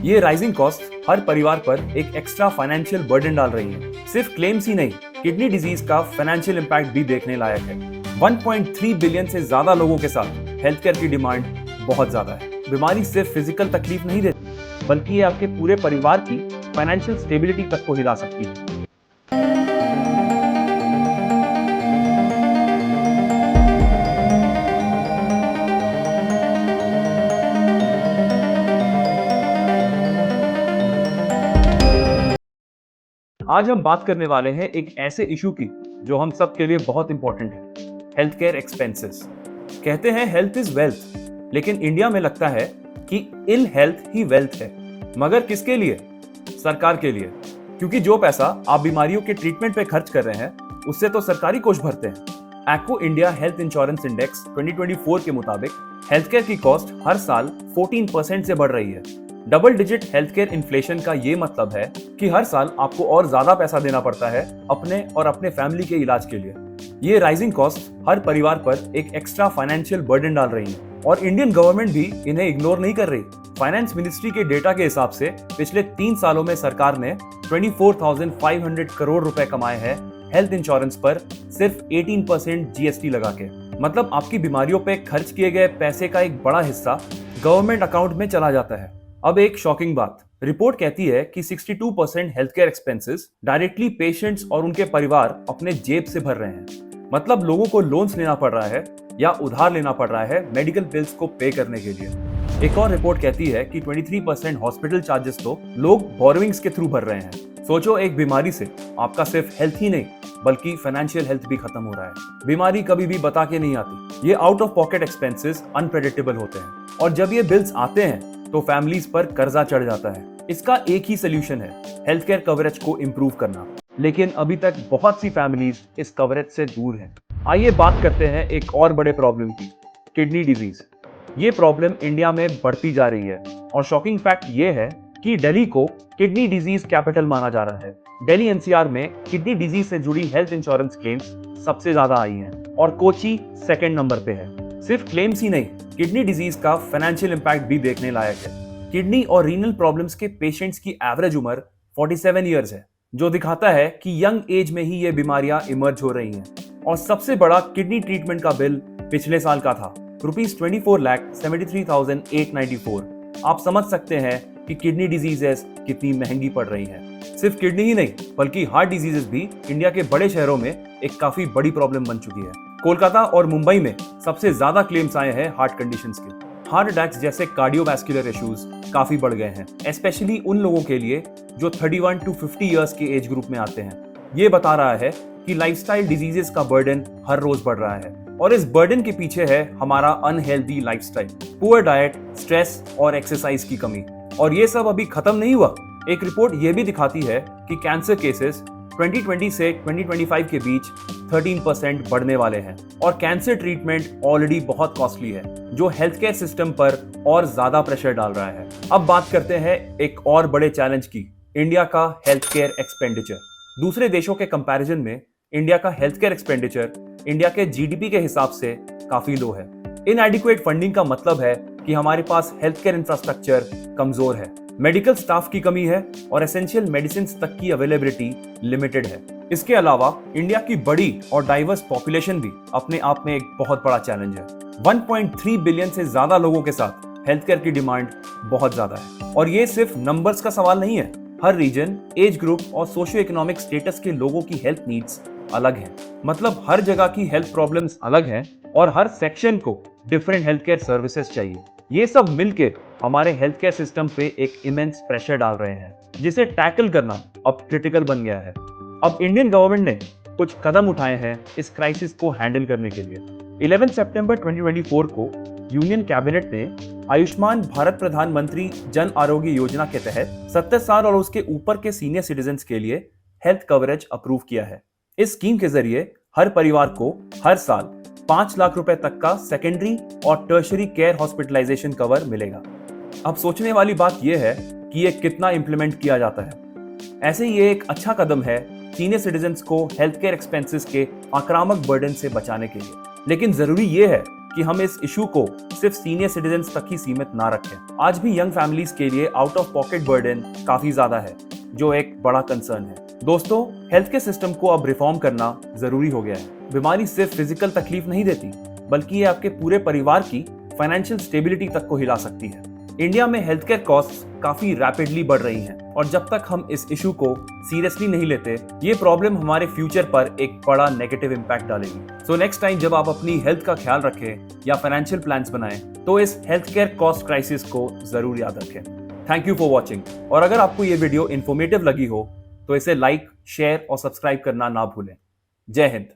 ये rising cost हर परिवार पर एक एक्स्ट्रा फाइनेंशियल बर्डन डाल रही है। सिर्फ क्लेम्स ही नहीं, किडनी डिजीज का फाइनेंशियल इम्पैक्ट भी देखने लायक है। 1.3 बिलियन से ज्यादा लोगों के साथ हेल्थ केयर की डिमांड बहुत ज्यादा है। बीमारी सिर्फ फिजिकल तकलीफ नहीं देती, बल्कि ये आपके पूरे परिवार की फाइनेंशियल स्टेबिलिटी तक को हिला सकती है। आज हम बात करने वाले हैं एक ऐसे इशू की जो हम सब के लिए बहुत इंपॉर्टेंट है, हेल्थ केयर एक्सपेंसेस। कहते हैं हेल्थ इज वेल्थ, लेकिन इंडिया में लगता है कि इल हेल्थ ही वेल्थ है। मगर किसके लिए? सरकार के लिए, क्योंकि जो पैसा आप बीमारियों के ट्रीटमेंट पे खर्च कर रहे हैं उससे तो सरकारी कोष भरते हैं। एक्को इंडिया हेल्थ इंश्योरेंस इंडेक्स 2024 के मुताबिक हेल्थ केयर की कॉस्ट हर साल 14% से बढ़ रही है। Double digit health care inflation का ये मतलब है कि हर साल आपको और ज्यादा पैसा देना पड़ता है अपने और अपने फैमिली के इलाज के लिए। ये राइजिंग कॉस्ट हर परिवार पर एक एक्स्ट्रा फाइनेंशियल बर्डन डाल रही है और इंडियन गवर्नमेंट भी इन्हें इग्नोर नहीं कर रही। फाइनेंस मिनिस्ट्री के डेटा के हिसाब से पिछले 3 सालों में सरकार ने 24,500 करोड़ रुपए कमाए हैं हेल्थ इंश्योरेंस पर, सिर्फ 18% जीएसटी लगा के। मतलब आपकी बीमारियों पे खर्च किए गए पैसे का एक बड़ा हिस्सा गवर्नमेंट अकाउंट में चला जाता है। अब एक शॉकिंग बात, रिपोर्ट कहती है कि 62% health care expenses directly patients और उनके परिवार अपने जेब से भर रहे हैं। मतलब लोगों को लोन्स लेना पड़ रहा है या उधार लेना पड़ रहा है मेडिकल बिल्स को पे करने के लिए। एक और रिपोर्ट कहती है कि 23% हॉस्पिटल चार्जेस तो लोग बोरोइंग्स के थ्रू भर रहे हैं। सोचो, एक बीमारी से आपका सिर्फ हेल्थ ही नहीं बल्कि फाइनेंशियल हेल्थ भी खत्म हो रहा है। बीमारी कभी भी बता के नहीं आती। ये out of pocket expenses unpredictable होते हैं और जब ये बिल्स आते हैं तो फैमिलीज पर कर्जा चढ़ जाता है। इसका एक ही सोल्यूशन है, हेल्थ केयर कवरेज को इंप्रूव करना। लेकिन अभी तक बहुत सी फैमिलीज इस कवरेज से दूर हैं। आइए बात करते हैं एक और बड़े प्रॉब्लम की, किडनी डिजीज। ये प्रॉब्लम इंडिया में बढ़ती जा रही है और शॉकिंग फैक्ट ये है कि दिल्ली को किडनी डिजीज कैपिटल माना जा रहा है। दिल्ली एनसीआर में किडनी डिजीज से जुड़ी हेल्थ इंश्योरेंस क्लेम्स सबसे ज्यादा आई हैं और कोची सेकंड नंबर पे है। सिर्फ क्लेम्स ही नहीं, किडनी डिजीज का फाइनेंशियल इम्पैक्ट भी देखने लायक है। किडनी और रीनल प्रॉब्लम्स के पेशेंट्स की एवरेज उम्र 47 इयर्स है, जो दिखाता है कि यंग एज में ही ये बीमारियां इमर्ज हो रही हैं। और सबसे बड़ा किडनी ट्रीटमेंट का बिल पिछले साल का था, ₹24,73,894। आप समझ सकते हैं कि किडनी डिजीजेस कितनी महंगी पड़ रही हैं। सिर्फ किडनी ही नहीं बल्कि हार्ट डिजीजेस भी इंडिया के बड़े शहरों में एक काफी बड़ी प्रॉब्लम बन चुकी है। कोलकाता और मुंबई में सबसे ज्यादा क्लेम्स आए हैं हार्ट कंडीशंस के। हार्ट अटैक्स जैसे कार्डियोवैस्कुलर इश्यूज काफी बढ़ गए हैं, स्पेशली उन लोगों के लिए जो 31 to 50 इयर्स के एज ग्रुप में आते हैं। ये बता रहा है कि लाइफस्टाइल डिजीजेस का बर्डन हर रोज बढ़ रहा है और इस बर्डन के पीछे है हमारा unhealthy lifestyle, poor diet, stress और एक्सरसाइज की कमी। और ये सब अभी खत्म नहीं हुआ। एक रिपोर्ट ये भी दिखाती है कि कैंसर केसेस 2020 से 2025 के बीच 13% बढ़ने वाले हैं और कैंसर ट्रीटमेंट ऑलरेडी बहुत कॉस्टली है, जो हेल्थ केयर सिस्टम पर और ज्यादा प्रेशर डाल रहा है। अब बात करते हैं एक और बड़े चैलेंज की, इंडिया का हेल्थ केयर एक्सपेंडिचर। दूसरे देशों के कंपैरिजन में इंडिया का हेल्थ केयर एक्सपेंडिचर इंडिया के जीडीपी के हिसाब से काफी लो है। इनएडिक्वेट फंडिंग का मतलब है कि हमारे पास हेल्थ केयर इंफ्रास्ट्रक्चर कमजोर है, मेडिकल स्टाफ की कमी है और एसेंशियल मेडिसिन तक की अवेलेबिलिटी लिमिटेड है। इसके अलावा इंडिया की बड़ी और डाइवर्स पॉपुलेशन भी अपने आप में एक बहुत बड़ा चैलेंज है। 1.3 बिलियन से ज्यादा लोगों के साथ हेल्थ केयर की डिमांड बहुत ज्यादा है और ये सिर्फ नंबर्स का सवाल नहीं है। हर रीजन, एज ग्रुप और सोशियो इकोनॉमिक स्टेटस के लोगों की हेल्थ नीड्स अलग हैं। मतलब हर जगह की हेल्थ प्रॉब्लम्स अलग हैं और हर सेक्शन को डिफरेंट हेल्थ केयर सर्विसेज चाहिए। ये सब मिलके हमारे हेल्थ केयर सिस्टम पे एक इमेंस प्रेशर डाल रहे हैं, जिसे टैकल करना अब क्रिटिकल बन गया है। अब इंडियन गवर्नमेंट ने कुछ कदम उठाए हैं इस क्राइसिस को हैंडल करने के लिए। 11 सितंबर 2024 को यूनियन कैबिनेट ने आयुष्मान भारत प्रधानमंत्री जन आरोग्य योजना के तहत 70 साल और उसके ऊपर के सीनियर सिटीजन्स के लिए हेल्थ कवरेज अप्रूव किया है। इस स्कीम के जरिए हर परिवार को हर साल 5 लाख रुपए तक का सेकेंडरी और टर्शरी केयर हॉस्पिटलाइजेशन कवर मिलेगा। अब सोचने वाली बात यह है कि ये कितना इंप्लीमेंट किया जाता है। ऐसे ये एक अच्छा कदम है सीनियर सिटीजन्स को हेल्थ केयर एक्सपेंसेस के आक्रामक बर्डन से बचाने के लिए। लेकिन जरूरी ये है कि हम इस इशू को सिर्फ सीनियर सिटीजन्स तक ही सीमित ना रखें। आज भी यंग फैमिलीज के लिए आउट ऑफ पॉकेट बर्डन काफी ज्यादा है, जो एक बड़ा कंसर्न है। दोस्तों, हेल्थ केयर सिस्टम को अब रिफॉर्म करना जरूरी हो गया है। बीमारी सिर्फ फिजिकल तकलीफ नहीं देती, बल्कि ये आपके पूरे परिवार की फाइनेंशियल स्टेबिलिटी तक को हिला सकती है। इंडिया में हेल्थ केयर कॉस्ट काफी रैपिडली बढ़ रही हैं, और जब तक हम इस इशू को सीरियसली नहीं लेते, ये प्रॉब्लम हमारे फ्यूचर पर एक बड़ा नेगेटिव इम्पैक्ट डालेगी। सो नेक्स्ट टाइम जब आप अपनी हेल्थ का ख्याल रखें या फाइनेंशियल प्लान्स बनाएं, तो इस हेल्थ केयर कॉस्ट क्राइसिस को जरूर याद रखें। थैंक यू फॉर वॉचिंग, और अगर आपको ये वीडियो इन्फॉर्मेटिव लगी हो तो इसे लाइक, शेयर और सब्सक्राइब करना ना भूलें। जय हिंद।